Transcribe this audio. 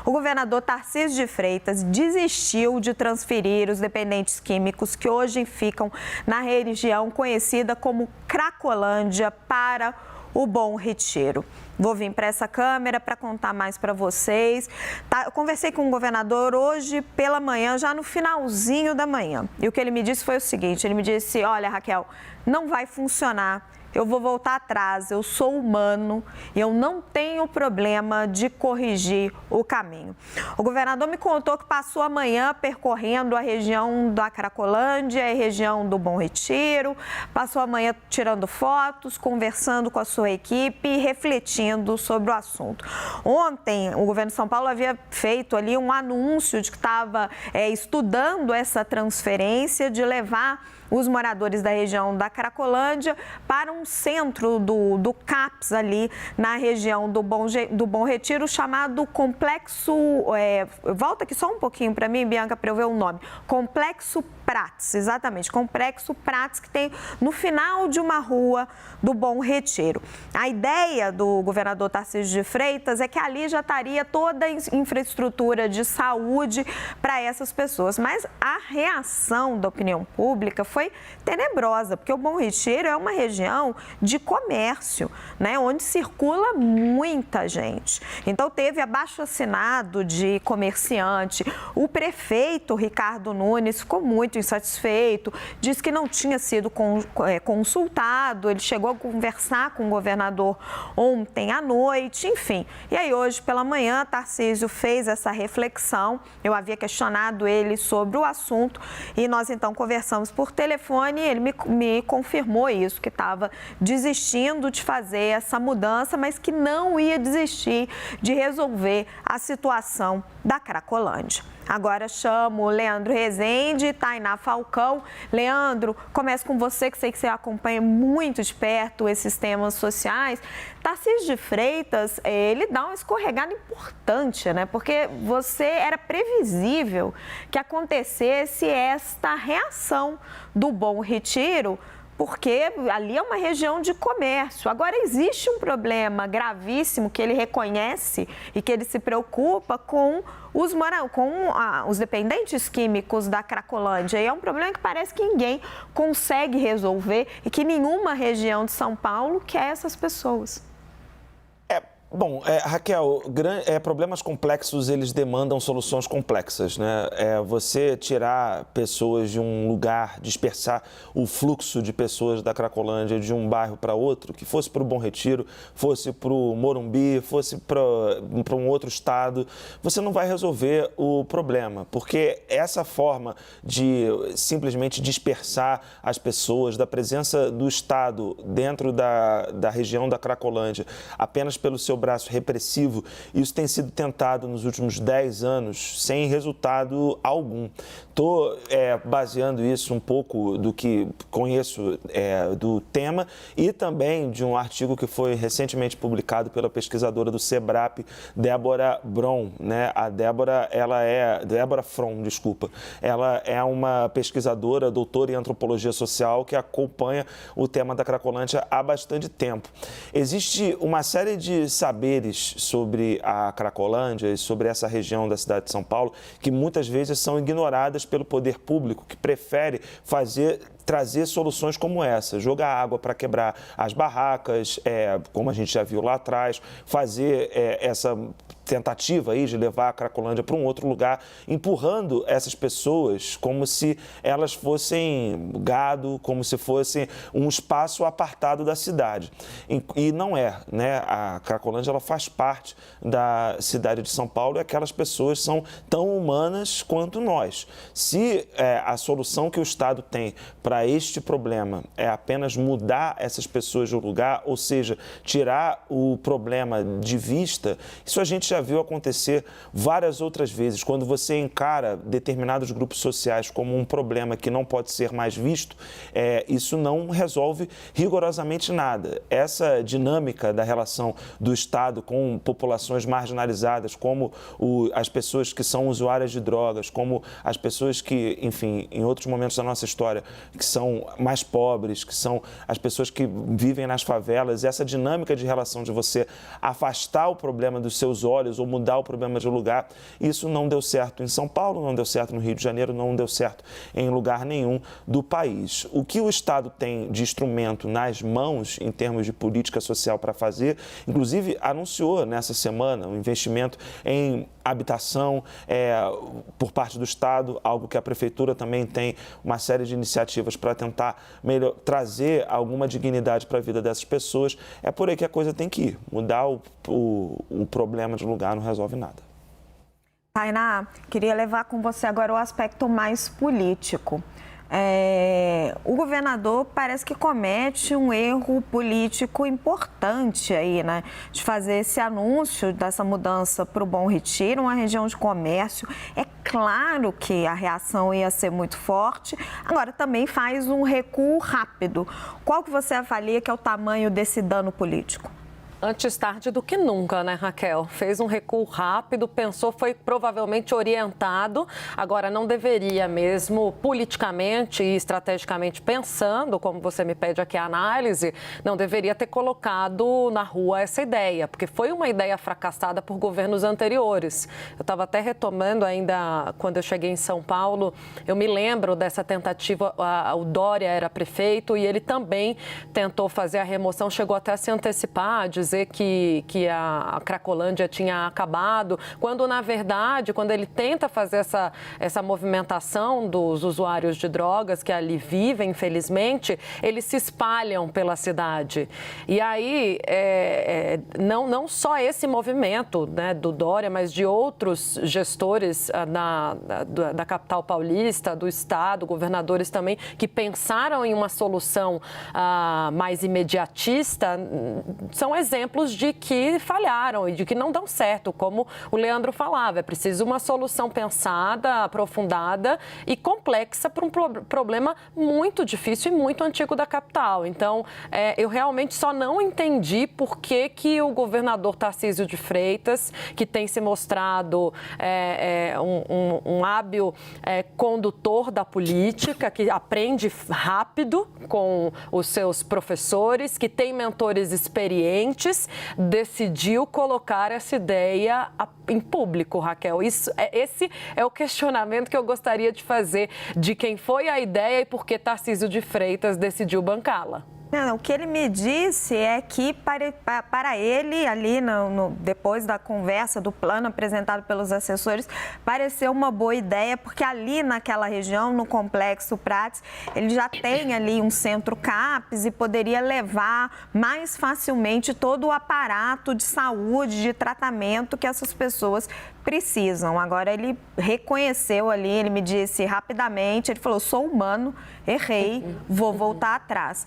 O governador Tarcísio de Freitas desistiu de transferir os dependentes químicos que hoje ficam na região conhecida como Cracolândia para o Bom Retiro. Vou vir para essa câmera para contar mais para vocês. Eu conversei com o governador hoje pela manhã, já no finalzinho da manhã. E o que ele me disse foi o seguinte, ele me disse, olha, Raquel, não vai funcionar. Eu vou voltar atrás, eu sou humano e eu não tenho problema de corrigir o caminho. O governador me contou que passou a manhã percorrendo a região da Cracolândia, a região do Bom Retiro, passou a manhã tirando fotos, conversando com a sua equipe e refletindo sobre o assunto. Ontem, o governo de São Paulo havia feito ali um anúncio de que estava estudando essa transferência de levar os moradores da região da Cracolândia para um centro do CAPS ali na região do Bom Retiro, chamado Complexo, volta aqui só um pouquinho para mim, Bianca, para eu ver o nome, Complexo Prats, exatamente, Complexo Prats, que tem no final de uma rua do Bom Retiro. A ideia do governador Tarcísio de Freitas é que ali já estaria toda a infraestrutura de saúde para essas pessoas, mas a reação da opinião pública foi tenebrosa, porque o Bom Retiro é uma região de comércio, né, onde circula muita gente. Então teve abaixo-assinado de comerciante, o prefeito Ricardo Nunes ficou muito insatisfeito, disse que não tinha sido consultado, ele chegou a conversar com o governador ontem à noite, enfim. E aí hoje pela manhã, Tarcísio fez essa reflexão, eu havia questionado ele sobre o assunto e nós então conversamos por telefone e ele me confirmou isso, que estava desistindo de fazer essa mudança, mas que não ia desistir de resolver a situação da Cracolândia. Agora chamo o Leandro Rezende e Tainá Falcão. Leandro, começo com você, que sei que você acompanha muito de perto esses temas sociais. Tarcísio de Freitas, ele dá uma escorregada importante, né? Porque era previsível que acontecesse esta reação do Bom Retiro, porque ali é uma região de comércio. Agora, existe um problema gravíssimo que ele reconhece e que ele se preocupa com os dependentes químicos da Cracolândia. E é um problema que parece que ninguém consegue resolver e que nenhuma região de São Paulo quer essas pessoas. Bom, Raquel, problemas complexos, eles demandam soluções complexas, né? Você tirar pessoas de um lugar, dispersar o fluxo de pessoas da Cracolândia de um bairro para outro, que fosse para o Bom Retiro, fosse para o Morumbi, fosse para um outro estado, você não vai resolver o problema, porque essa forma de simplesmente dispersar as pessoas da presença do Estado dentro da região da Cracolândia, apenas pelo seu braço repressivo, isso tem sido tentado nos últimos 10 anos sem resultado algum. Estou baseando isso um pouco do que conheço do tema e também de um artigo que foi recentemente publicado pela pesquisadora do SEBRAP, Débora Bron, né? A Débora, Débora From, desculpa. Ela é uma pesquisadora, doutora em antropologia social, que acompanha o tema da Cracolândia há bastante tempo. Existe uma série de saberes sobre a Cracolândia e sobre essa região da cidade de São Paulo que muitas vezes são ignoradas pelo poder público, que prefere trazer soluções como essa, jogar água para quebrar as barracas, como a gente já viu lá atrás, fazer essa tentativa aí de levar a Cracolândia para um outro lugar, empurrando essas pessoas como se elas fossem gado, como se fossem um espaço apartado da cidade. E não é, né? A Cracolândia, ela faz parte da cidade de São Paulo e aquelas pessoas são tão humanas quanto nós. Se a solução que o Estado tem para este problema é apenas mudar essas pessoas do lugar, ou seja, tirar o problema de vista, isso a gente já viu acontecer várias outras vezes. Quando você encara determinados grupos sociais como um problema que não pode ser mais visto, isso não resolve rigorosamente nada. Essa dinâmica da relação do Estado com populações marginalizadas, como as pessoas que são usuárias de drogas, como as pessoas que, enfim, em outros momentos da nossa história, que são mais pobres, que são as pessoas que vivem nas favelas, essa dinâmica de relação de você afastar o problema dos seus olhos olhos ou mudar o problema de lugar. Isso não deu certo em São Paulo, não deu certo no Rio de Janeiro, não deu certo em lugar nenhum do país. O que o Estado tem de instrumento nas mãos em termos de política social para fazer, inclusive anunciou nessa semana um investimento em habitação por parte do Estado, algo que a Prefeitura também tem uma série de iniciativas para tentar trazer alguma dignidade para a vida dessas pessoas. É por aí que a coisa tem que ir. Mudar o problema de lugar não resolve nada. Tainá, queria levar com você agora o aspecto mais político. O governador parece que comete um erro político importante aí, né? De fazer esse anúncio dessa mudança para o Bom Retiro, uma região de comércio. É claro que a reação ia ser muito forte, agora também faz um recuo rápido. Qual que você avalia que é o tamanho desse dano político? Antes tarde do que nunca, né, Raquel? Fez um recuo rápido, pensou, foi provavelmente orientado. Agora, não deveria mesmo, politicamente e estrategicamente pensando, como você me pede aqui a análise, não deveria ter colocado na rua essa ideia, porque foi uma ideia fracassada por governos anteriores. Eu estava até retomando ainda, quando eu cheguei em São Paulo, eu me lembro dessa tentativa, o Dória era prefeito e ele também tentou fazer a remoção, chegou até a se antecipar, dizer que a Cracolândia tinha acabado, quando na verdade, quando ele tenta fazer essa movimentação dos usuários de drogas que ali vivem, infelizmente, eles se espalham pela cidade. E aí, não só esse movimento, né, do Dória, mas de outros gestores da capital paulista, do estado, governadores também, que pensaram em uma solução mais imediatista, são exemplos de que falharam e de que não dão certo, como o Leandro falava. É preciso uma solução pensada, aprofundada e complexa para um problema muito difícil e muito antigo da capital. Então, eu realmente só não entendi por que o governador Tarcísio de Freitas, que tem se mostrado um hábil condutor da política, que aprende rápido com os seus professores, que tem mentores experientes, decidiu colocar essa ideia em público, Raquel. Esse é o questionamento que eu gostaria de fazer de quem foi a ideia e por que Tarcísio de Freitas decidiu bancá-la. Não, o que ele me disse é que para ele, ali depois da conversa, do plano apresentado pelos assessores, pareceu uma boa ideia, porque ali naquela região, no Complexo Prates, ele já tem ali um centro CAPES e poderia levar mais facilmente todo o aparato de saúde, de tratamento que essas pessoas precisam. Agora, ele reconheceu ali, ele me disse rapidamente, ele falou, sou humano, errei, vou voltar atrás.